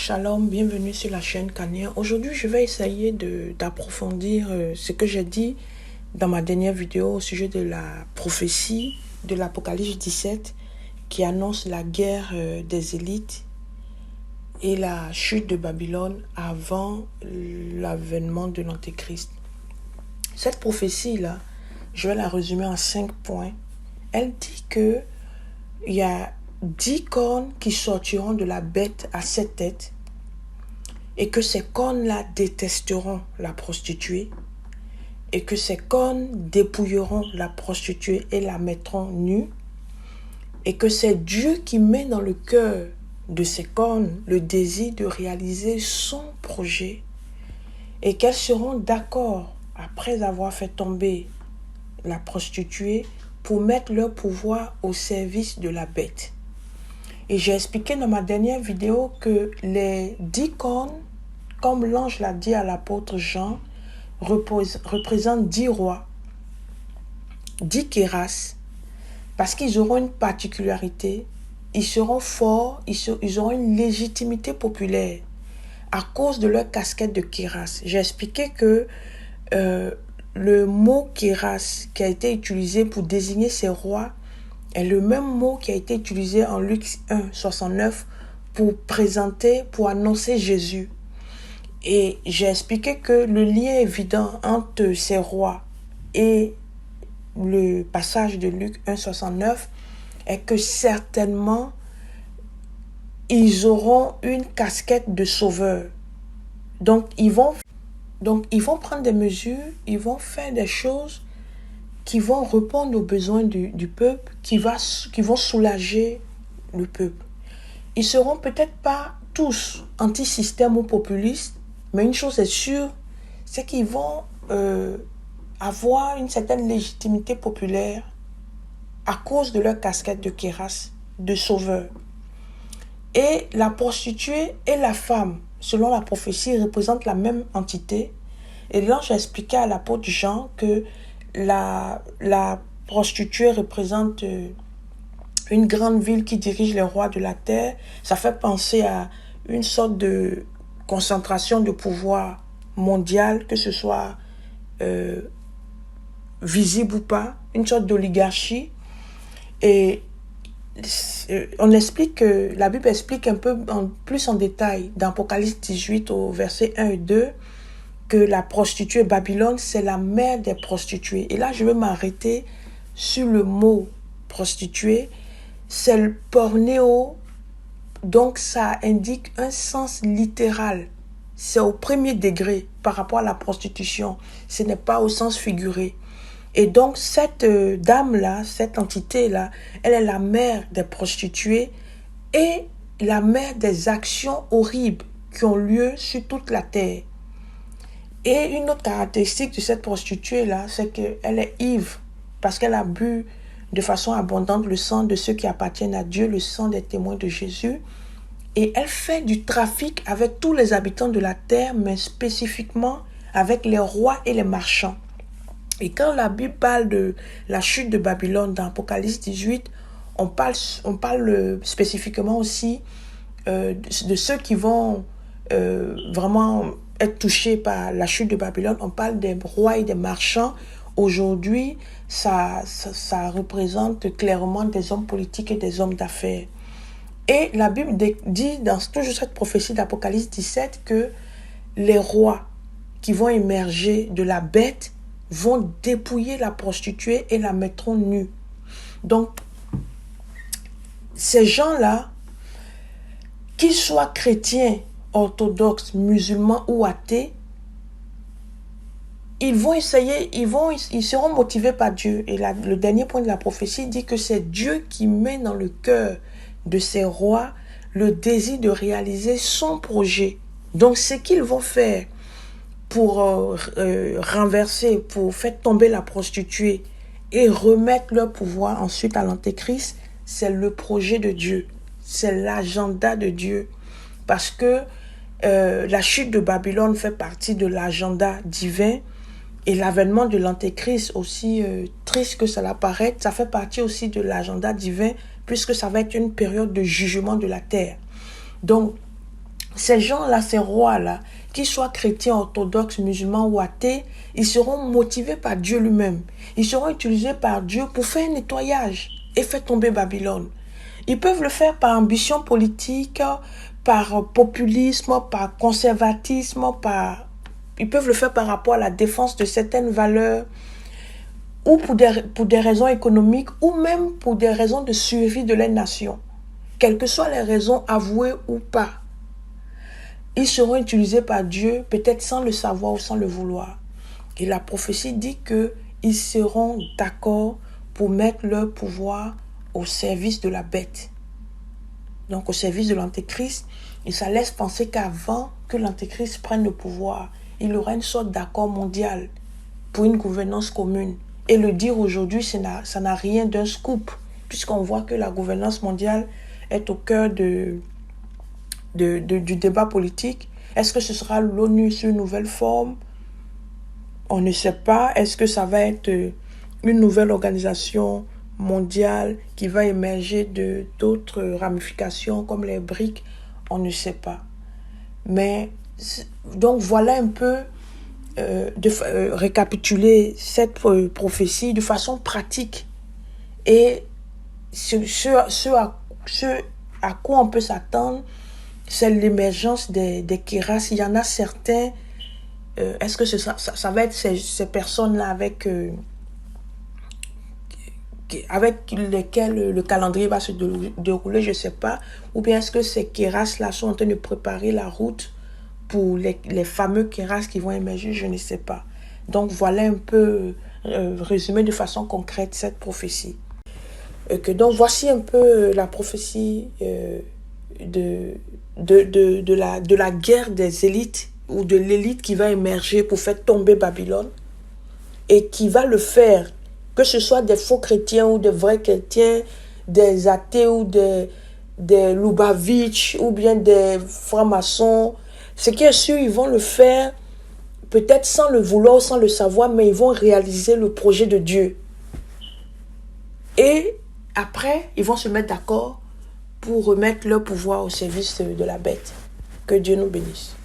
Shalom, bienvenue sur la chaîne Kania. Aujourd'hui, je vais essayer d'approfondir ce que j'ai dit dans ma dernière vidéo au sujet de la prophétie de l'Apocalypse 17 qui annonce la guerre des élites et la chute de Babylone avant l'avènement de l'Antéchrist. Cette prophétie-là, je vais la résumer en 5 points. Elle dit que il y a 10 cornes qui sortiront de la bête à 7 têtes et que ces cornes-là détesteront la prostituée et que ces cornes dépouilleront la prostituée et la mettront nue et que c'est Dieu qui met dans le cœur de ces cornes le désir de réaliser son projet et qu'elles seront d'accord après avoir fait tomber la prostituée pour mettre leur pouvoir au service de la bête. Et j'ai expliqué dans ma dernière vidéo que les 10 cornes, comme l'ange l'a dit à l'apôtre Jean, représentent 10 rois, 10 kéras, parce qu'ils auront une particularité, ils seront forts, ils auront une légitimité populaire à cause de leur casquette de kéras. J'ai expliqué que le mot kéras qui a été utilisé pour désigner ces rois est le même mot qui a été utilisé en Luc 1, 69 pour annoncer Jésus. Et j'ai expliqué que le lien évident entre ces rois et le passage de Luc 1, 69 est que certainement ils auront une casquette de sauveur. Donc ils vont prendre des mesures, ils vont faire des choses qui vont répondre aux besoins du peuple, qui vont soulager le peuple. Ils seront peut-être pas tous anti-système ou populistes, mais une chose est sûre, c'est qu'ils vont avoir une certaine légitimité populaire à cause de leur casquette de kéras, de sauveur. Et la prostituée et la femme, selon la prophétie, représentent la même entité. Et l'ange a expliqué à l'apôtre Jean que la prostituée représente une grande ville qui dirige les rois de la terre. Ça fait penser à une sorte de concentration de pouvoir mondial, que ce soit visible ou pas, une sorte d'oligarchie. Et on explique que la Bible explique un peu plus en détail dans Apocalypse 18 au verset 1 et 2 que la prostituée Babylone, c'est la mère des prostituées. Et là, je vais m'arrêter sur le mot prostituée. C'est le pornéo, donc ça indique un sens littéral. C'est au premier degré par rapport à la prostitution. Ce n'est pas au sens figuré. Et donc, cette dame-là, cette entité-là, elle est la mère des prostituées et la mère des actions horribles qui ont lieu sur toute la terre. Et une autre caractéristique de cette prostituée-là, c'est qu'elle est ivre parce qu'elle a bu de façon abondante le sang de ceux qui appartiennent à Dieu, le sang des témoins de Jésus. Et elle fait du trafic avec tous les habitants de la terre, mais spécifiquement avec les rois et les marchands. Et quand la Bible parle de la chute de Babylone dans Apocalypse 18, on parle spécifiquement aussi de ceux qui vont vraiment être touchés par la chute de Babylone. On parle des rois et des marchands. Aujourd'hui, ça représente clairement des hommes politiques et des hommes d'affaires. Et la Bible dit dans toujours cette prophétie d'Apocalypse 17 que les rois qui vont émerger de la bête vont dépouiller la prostituée et la mettront nue. Donc, ces gens-là, qu'ils soient chrétiens, orthodoxes, musulmans ou athées, ils seront motivés par Dieu. Et le dernier point de la prophétie dit que c'est Dieu qui met dans le cœur de ces rois le désir de réaliser son projet. Donc, ce qu'ils vont faire pour renverser, pour faire tomber la prostituée et remettre leur pouvoir ensuite à l'Antéchrist, c'est le projet de Dieu. C'est l'agenda de Dieu. Parce que la chute de Babylone fait partie de l'agenda divin et l'avènement de l'Antéchrist, aussi triste que cela paraît, ça fait partie aussi de l'agenda divin puisque ça va être une période de jugement de la terre. Donc, ces gens-là, ces rois-là, qu'ils soient chrétiens, orthodoxes, musulmans ou athées, ils seront motivés par Dieu lui-même. Ils seront utilisés par Dieu pour faire un nettoyage et faire tomber Babylone. Ils peuvent le faire par ambition politique, par populisme, par conservatisme, ils peuvent le faire par rapport à la défense de certaines valeurs, ou pour des raisons économiques, ou même pour des raisons de survie de la nation. Quelles que soient les raisons avouées ou pas, ils seront utilisés par Dieu, peut-être sans le savoir ou sans le vouloir. Et la prophétie dit qu'ils seront d'accord pour mettre leur pouvoir au service de la bête. Donc au service de l'Antéchrist. Et ça laisse penser qu'avant que l'Antéchrist prenne le pouvoir, il y aura une sorte d'accord mondial pour une gouvernance commune. Et le dire aujourd'hui, ça n'a rien d'un scoop, puisqu'on voit que la gouvernance mondiale est au cœur du débat politique. Est-ce que ce sera l'ONU sous une nouvelle forme? On ne sait pas. Est-ce que ça va être une nouvelle organisation mondiale qui va émerger d'autres ramifications comme les BRICS? On ne sait pas. Mais donc voilà un peu récapituler cette prophétie de façon pratique et ce à quoi on peut s'attendre, c'est l'émergence des Kéras. Il y en a certains, est-ce que ça va être ces personnes-là avec lesquelles le calendrier va se dérouler, je ne sais pas, ou bien est-ce que ces Kéras-là sont en train de préparer la route pour les fameux Kéras qui vont émerger, je ne sais pas. Donc voilà un peu résumé de façon concrète cette prophétie. Donc voici un peu la prophétie de la guerre des élites ou de l'élite qui va émerger pour faire tomber Babylone et qui va le faire, que ce soit des faux chrétiens ou des vrais chrétiens, des athées ou des Lubavitch ou bien des francs-maçons. Ce qui est sûr, ils vont le faire peut-être sans le vouloir ou sans le savoir, mais ils vont réaliser le projet de Dieu. Et après, ils vont se mettre d'accord pour remettre leur pouvoir au service de la bête. Que Dieu nous bénisse.